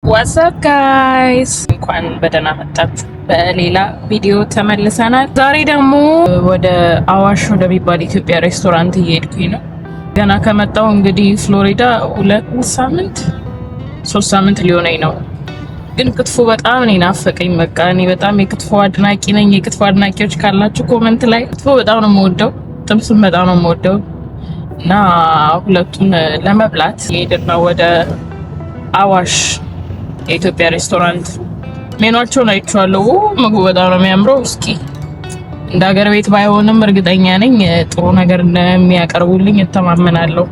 What's up guys? እንኳን በደህና መጣችሁ። በሌላ ቪዲዮ ተመልሰናል። ዛሬ ደግሞ ወደ አዋሽ ወደሚባል ኢትዮጵያ ሬስቶራንት እየሄድኩኝ ነው። ገና ከመጣሁ እንግዲህ ፍሎሪዳ 3 ሳምንት ሊሆነኝ ነው። ግን ክትፎ በጣም ነው ናፈቀኝ። በቃ እኔ በጣም የክትፎ አድናቂ ነኝ። የክትፎ አድናቂዎች ካላችሁ ኮመንት ላይ። ክትፎ በጣም ነው የምወደው፣ ጥብስም በጣም ነው የምወደው እና ሁለቱን ለመብላት እየሄድን ነው ወደ አዋሽ የኢትዮጵያ ሬስቶራንት። ሜኗቸውን አይቼዋለሁ። ምግቡ በጣም ነው የሚያምረው። እስኪ እንደ ሀገር ቤት ባይሆንም እርግጠኛ ነኝ ጥሩ ነገር እንደሚያቀርቡልኝ እተማመናለሁ።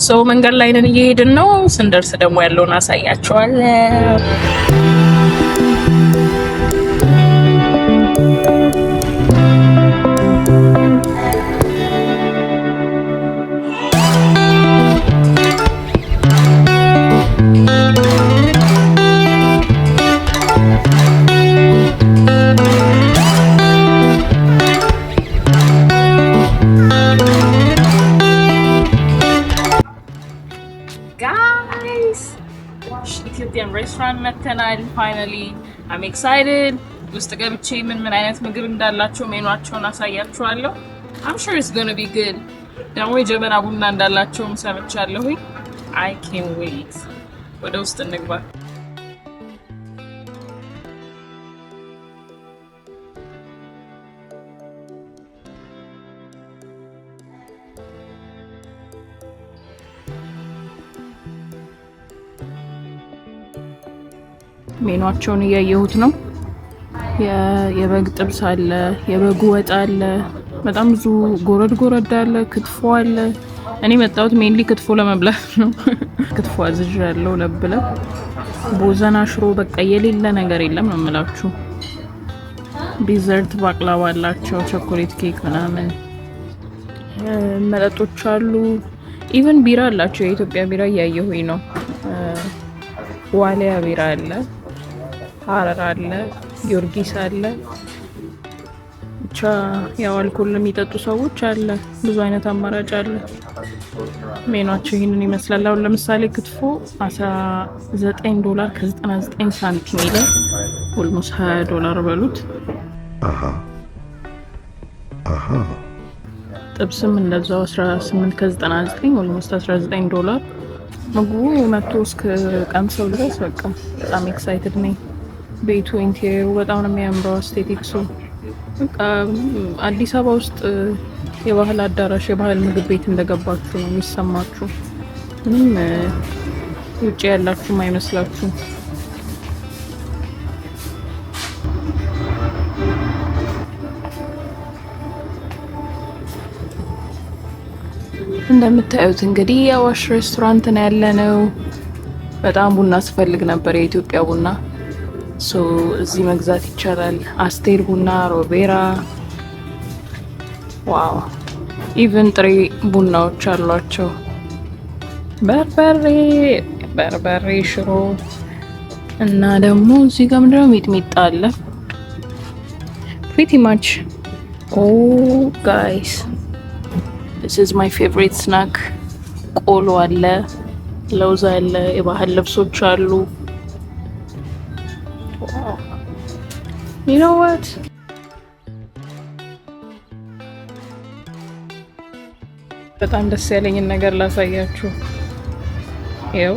ሰው መንገድ ላይ ነን፣ እየሄድን ነው። ስንደርስ ደግሞ ያለውን አሳያቸዋለሁ። ኢትዮጵያን ሬስቶራንት መተናል። ፋይናሊ አም ኤክሳይትድ። ውስጥ ገብቼ ምን አይነት ምግብ እንዳላቸው ሜኗቸውን አሳያችኋለሁ። አም ሹር ኢትስ ጎና ቢ ጉድ። ደግሞ የጀበና ቡና እንዳላቸውም ሰምቻለሁ። አይ ካን ዌይት። ወደ ውስጥ እንግባ። ሜኗቸውን እያየሁት ነው። የበግ ጥብስ አለ፣ የበግ ወጥ አለ፣ በጣም ብዙ ጎረድ አለ፣ ክትፎ አለ። እኔ መጣሁት ሜንሊ ክትፎ ለመብላት ነው። ክትፎ አዝዣለሁ ለብለብ። ቦዘና ሽሮ፣ በቃ የሌለ ነገር የለም ነው የምላችሁ። ዲዘርት ባቅላባ አላቸው፣ ቾኮሌት ኬክ ምናምን፣ መጠጦች አሉ። ኢቨን ቢራ አላቸው። የኢትዮጵያ ቢራ እያየሁኝ ነው። ዋሊያ ቢራ አለ፣ ሀረር አለ፣ ጊዮርጊስ አለ። ብቻ ያው አልኮል የሚጠጡ ሰዎች አለ። ብዙ አይነት አማራጭ አለ። ሜኗቸው ይህንን ይመስላል። አሁን ለምሳሌ ክትፎ $19 ከ99 ሳንቲም ይላል። ኦልሞስት $20 በሉት። ጥብስም እንደዛው 18 ከ99 ኦልሞስት $19። ምግቡ መጥቶ እስከ ቀምሰው ድረስ በቃ በጣም ኤክሳይትድ ነኝ። ቤቱ ኢንቴሪየሩ በጣም ነው የሚያምረው። አስቴቲክሱ በቃ አዲስ አበባ ውስጥ የባህል አዳራሽ፣ የባህል ምግብ ቤት እንደገባችሁ ነው የሚሰማችሁ። ምንም ውጭ ያላችሁም አይመስላችሁም። እንደምታዩት እንግዲህ የአዋሽ ሬስቶራንት ነው ያለነው። በጣም ቡና ስፈልግ ነበር፣ የኢትዮጵያ ቡና። እዚህ መግዛት ይቻላል። አስቴር ቡና፣ ሮቤራ፣ ዋው! ኢቨን ጥሬ ቡናዎች አሏቸው። በርበሬ፣ ሽሮ እና ደግሞ እዚህ ጋር ምንድነው ሚጥሚጣ አለ። ፕሪቲ ማች ጋይስ this is my favorite snack። ቆሎ አለ፣ ለውዝ አለ፣ የባህል ልብሶች አሉ። you know what በጣም ደስ ያለኝን ነገር ላሳያችሁ። ይኸው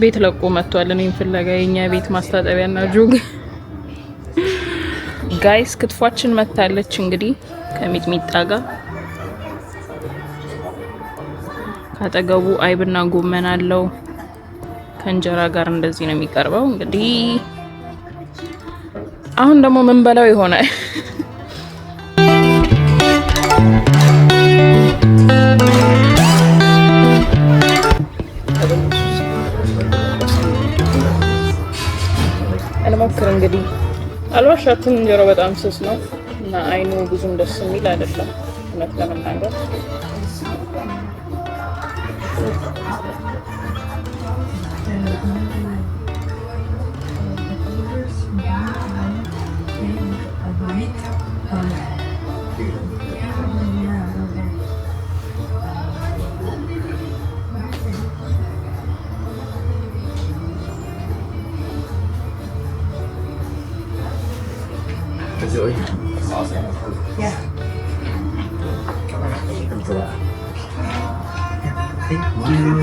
ቤት ለቆ መጥቷል። እኔም ፍለጋ የኛ ቤት ማስታጠቢያና ጆግ ጋይስ። ክትፏችን መታለች እንግዲህ ከሚጥሚጣ ጋር። ካጠገቡ አይብና ጎመን አለው። ከእንጀራ ጋር እንደዚህ ነው የሚቀርበው። እንግዲህ አሁን ደግሞ ምን በላው ይሆናል። እንሞክር እንግዲህ። አልዋሻችሁም፣ እንጀራው በጣም ስስ ነው እና አይኑ ብዙም ደስ የሚል አይደለም እውነት ለመናገር።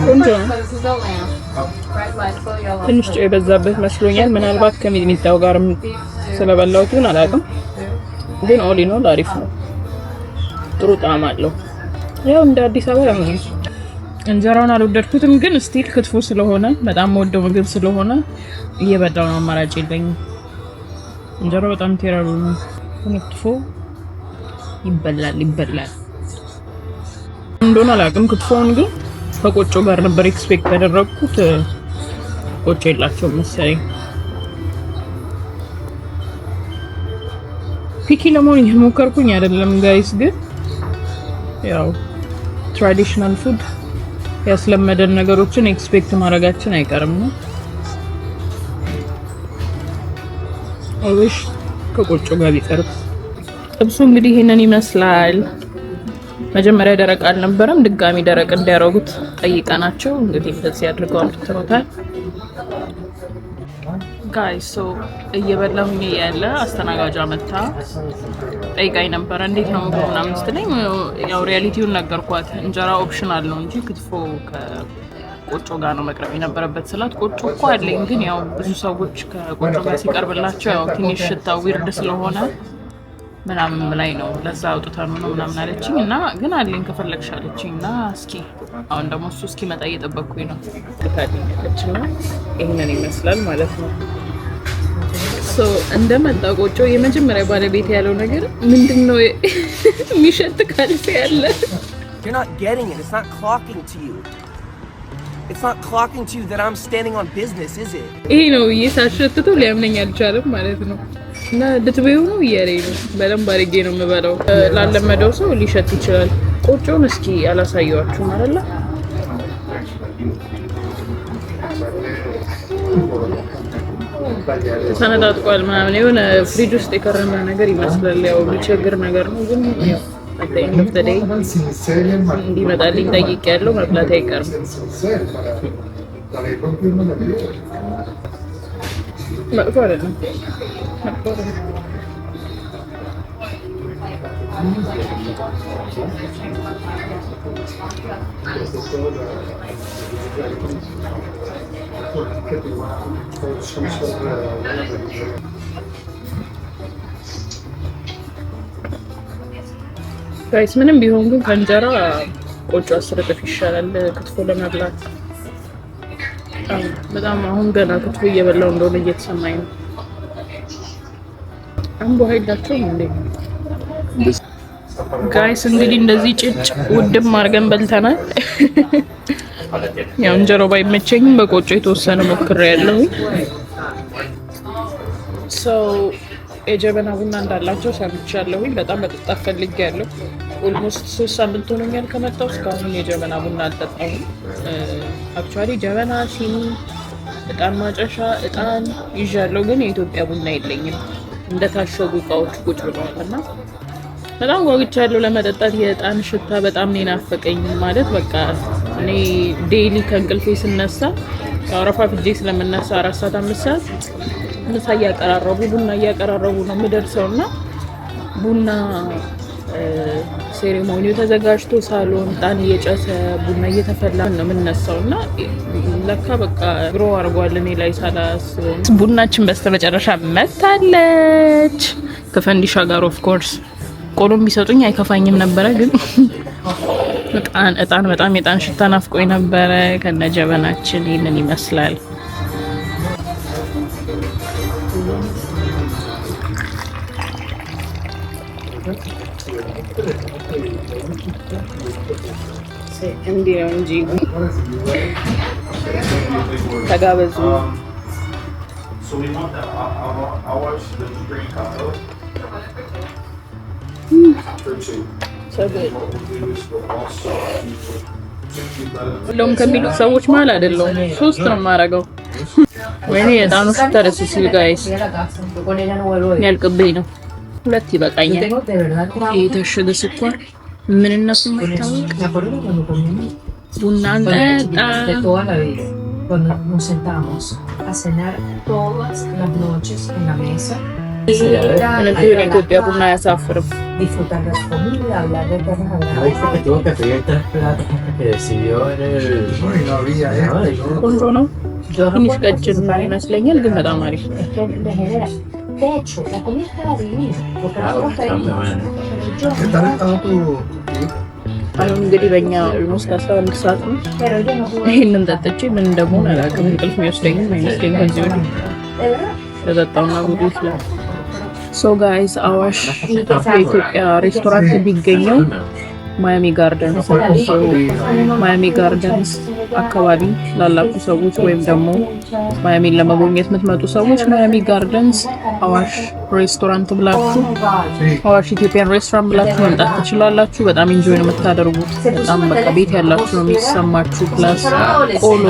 ቆንጆ ነው። ትንሽ ጨው የበዛበት መስሎኛል። ምናልባት ከሚጥሚጣው ጋርም ስለበላሁት ግን አላውቅም። ግን ኦል ኢን ኦል አሪፍ ነው። ጥሩ ጣዕም አለው። ያው እንደ አዲስ አበባ ነው። እንጀራውን አልወደድኩትም፣ ግን ስቲል ክትፎ ስለሆነ በጣም ወደው ምግብ ስለሆነ እየበላው ነው። አማራጭ የለኝም። እንጀራው በጣም ቴራሩ ነው። ክትፎ ይበላል እንደሆነ አላውቅም። ክትፎውን ግን ከቆጮ ጋር ነበር ኤክስፔክት ያደረኩት። ቆጮ የላቸውም መሰለኝ። ፒኪ ለመሆን እየሞከርኩኝ አይደለም ጋይስ፣ ግን ያው ትራዲሽናል ፉድ ያስለመደን ነገሮችን ኤክስፔክት ማድረጋችን አይቀርም ነው። አውሽ ከቆጮ ጋር ቢቀርብ። ጥብሱ እንግዲህ ይሄንን ይመስላል። መጀመሪያ ደረቅ አልነበረም፣ ድጋሚ ደረቅ እንዲያረጉት ጠይቀናቸው እንግዲህ እንደዚህ አድርገው አምጥተውታል። ጋይስ ሶ እየበላሁኝ ያለ አስተናጋጇ መታ ጠይቃኝ ነበረ እንዴት ነው ምግቡ ምናምን ስትለኝ ያው ሪያሊቲውን ነገርኳት። እንጀራ ኦፕሽናል ነው እንጂ ክትፎ ከቆጮ ጋር ነው መቅረብ የነበረበት ስላት፣ ቆጮ እኮ አለኝ ግን ያው ብዙ ሰዎች ከቆጮ ጋር ሲቀርብላቸው ያው ትንሽ ሽታው ዊርድ ስለሆነ ምናምን ላይ ነው ለዛ አውጥተን ነው ምናምን አለችኝ። እና ግን አለኝ ከፈለግሽ አለችኝ። እና እስኪ አሁን ደግሞ እሱ እስኪመጣ እየጠበቅኩኝ ነው። ልታድኝ ያለችና ይሄንን ይመስላል ማለት ነው። ሶ እንደመጣ ቆጮ የመጀመሪያ ባለቤት ያለው ነገር ምንድነው? የሚሸት ካልሲ ያለ You're not getting it. It's not clocking to you. It's not clocking to you that I'm standing on business, is it? ይሄ ነው እየሳሸትተው ሊያምነኝ አልቻለም ማለት ነው። እና ልትበይው ነው እያለኝ ነው። በደንብ አድርጌ ነው የምበላው። ላለመደው ሰው ሊሸት ይችላል። ቆጮውን እስኪ አላሳየዋችሁም አይደለ? ተሰነጣጥቋል ምናምን የሆነ ፍሪጅ ውስጥ የከረመ ነገር ይመስላል። ያው የሚቸግር ነገር ነው ግን ያው አጠይም ለፍተደይ እንዲመጣልኝ ጠይቄያለሁ። መብላት አይቀርም። መጥፎ አይደለም። ጋይስ ምንም ቢሆን ግን ከእንጀራ ቆጮ 10 እጥፍ ይሻላል ክትፎ ለመብላት። በጣም አሁን ገና ክትፎ እየበላው እንደሆነ እየተሰማኝ ነው። አምቦ ኃይላቸውም እንዴ ጋይስ እንግዲህ እንደዚህ ጭጭ ውድም አድርገን በልተናል። ያው እንጀራው ባይመቸኝም በቆጮ የተወሰነ ሞክሬያለሁ። የጀበና ቡና እንዳላቸው ሰምቻለሁ። በጣም መጠጣት ፈልጌያለሁ። ኦልሞስት 3 ሳምንት ሆኖኛል ከመጣሁ። እስካሁን የጀበና ቡና አልጠጣሁም። አክቹአሊ ጀበና፣ ሲኒ፣ እጣን ማጨሻ፣ እጣን ይዣለሁ፣ ግን የኢትዮጵያ ቡና የለኝም። እንደታሸጉ እቃዎች ቁጭ ብለዋል እና በጣም ጓጉቻለሁ ለመጠጣት። የእጣን ሽታ በጣም ነው ናፈቀኝ። ማለት በቃ እኔ ዴይሊ ከእንቅልፌ ስነሳ አረፋ ፍጄ ስለምነሳ 4 ሰዓት 5 ሰዓት ምሳ እያቀራረቡ ቡና እያቀራረቡ ነው የምደርሰውና ቡና ሴሬሞኒው ተዘጋጅቶ ሳሎን እጣን እየጨሰ ቡና እየተፈላ ነው የምነሳውና ለካ በቃ ግሮ አርጓል እኔ ላይ ሳላስበው። ቡናችን በስተመጨረሻ መታለች ከፈንዲሻ ጋር ኦፍ ኮርስ። ቆሎም ቢሰጡኝ አይከፋኝም ነበረ፣ ግን እጣን በጣም የጣን ሽታ ናፍቆኝ ነበረ። ከነጀበናችን ይሄንን ይመስላል። እንዲህ ነው እንጂ ተጋበዙ። ሁሉም ከሚሉት ሰዎች መሀል አይደለሁም። 3 ነው የማደርገው። ወይኔ የጣኑ ሽታ ደስ ሲል ጋይስ ያልቅብኝ ነው። 2 ይበቃኛል። የታሸገ ስኳር ምንነቱ ማይታወቅ ቡና እንጠጣ። Cuando nos sentamos a cenar todas las noches en la mesa, ኢትዮጵያ ቡና አያሳፍርም። disfrutar de su familia, hablar de cosas agradables. que tuvo que pedir 3 platos que decidió en el... No había esto. ቆንጆ ነው። ትንሽ ቀጭን ይመስለኛል ግን በጣም አሪፍ ነው። Es que le genera. De hecho, la comida estaba divina. Porque nosotros pedimos. ¿Qué tal estaba tu...? አሁን እንግዲህ በእኛ ኦልሞስት 11 ሰዓት ነው። Pero yo no pude. ይሄንን ጠጥቼ ምን እንደሆነ አላውቅም። እንቅልፍ የሚወስደኝም አይመስለኝም ከዚህ ወዲህ De verdad. ተጠጣውና ጉድ ይችላል። ሶ ጋይስ አዋሽ በኢትዮጵያ ሬስቶራንት የሚገኘው ማያሚ ጋርደንስ ማያሚ ጋርደንስ አካባቢ ላላችሁ ሰዎች ወይም ደግሞ ማያሚን ለመጎብኘት የምትመጡ ሰዎች ማያሚ ጋርደንስ አዋሽ ሬስቶራንት ብላችሁ አዋሽ ኢትዮጵያን ሬስቶራንት ብላችሁ መምጣት ትችላላችሁ። በጣም ኢንጆይ ነው የምታደርጉት። በጣም በቃ ቤት ያላችሁ ነው የሚሰማችሁ። ፕላስ ቆሎ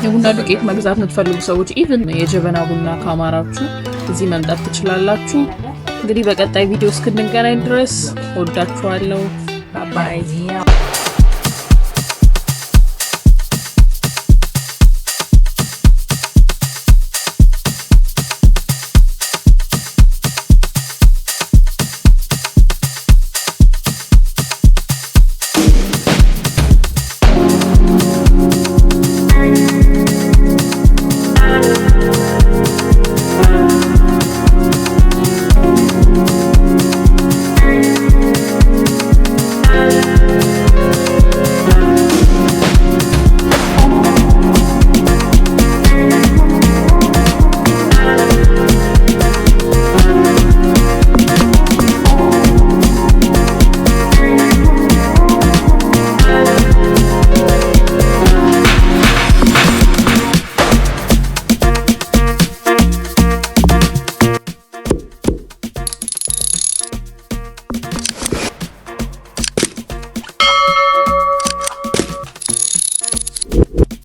የቡና ዱቄት መግዛት የምትፈልጉ ሰዎች ኢቭን የጀበና ቡና ካማራችሁ እዚህ መምጣት ትችላላችሁ። እንግዲህ በቀጣይ ቪዲዮ እስክንገናኝ ድረስ ወዳችኋለሁ። ባይ